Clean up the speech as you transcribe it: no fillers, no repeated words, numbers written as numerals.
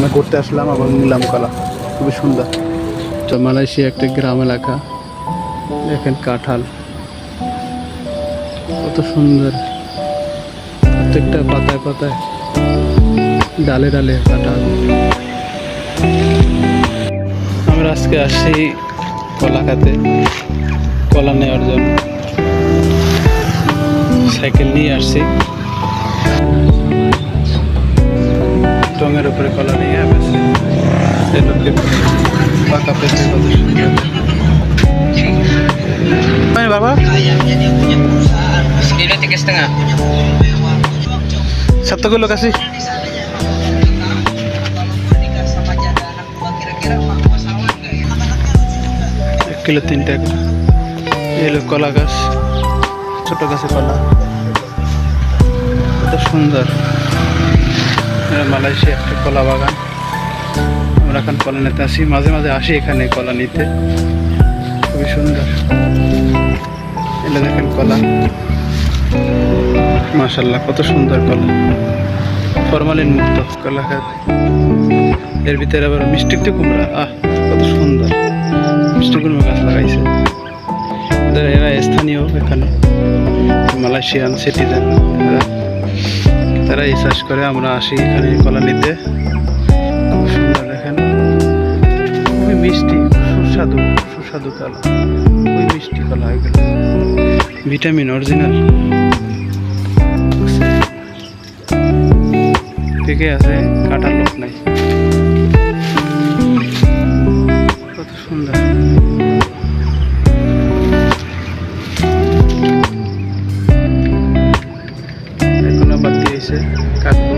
আমরা ঘুরতে আসলাম এবং নিলাম কলা, খুবই সুন্দর। তো মালয়েশিয়া একটা গ্রাম এলাকা, দেখেন কাঁঠাল কত সুন্দর, প্রত্যেকটা পাতায় পাতায় ডালে ডালে কাঁঠাল। আমরা আজকে আসছি কলা খাতে, কলা নেওয়ার জন্য সাইকেল নিয়ে আসছি। টঙের উপরে কলা নিয়ে আসছি, পাকা পেঁপে কত সুন্দর। বাবা Kilo 3,5. 1 kilo kasih. 1 kilo 3 টাকা। এই হলো কলা গাছ, ছোট গাছে কলা, কত সুন্দর। মালয়েশিয়া একটা কলা বাগান। আমরা এখন কলা নিতে আসি, মাঝে মাঝে আসি এখানে কলা নিতে, খুবই সুন্দর। এলে দেখেন কলা, মাশাআল্লাহ কত সুন্দর কলা, ফরমালিন মুক্ত কলা খাত। এর ভিতরে আবার মিষ্টি কুমড়া, কত সুন্দর মিষ্টি কুমড়া গাছ লাগাইছে। এরা স্থানীয়, এখানে মালয়েশিয়ান সিটিজেন, তারা এই চাষ করে। আমরা আসি এখানে কলা নিতে, খুব সুন্দর দেখেন, খুবই মিষ্টি, সুস্বাদু সুস্বাদু কলা, খুবই মিষ্টি কলা এগুলো, ভিটামিন অরিজিনাল। থেকে আছে, কাটার লোক নাই, কত সুন্দর। এখন আবার দিয়েছে কাটবো।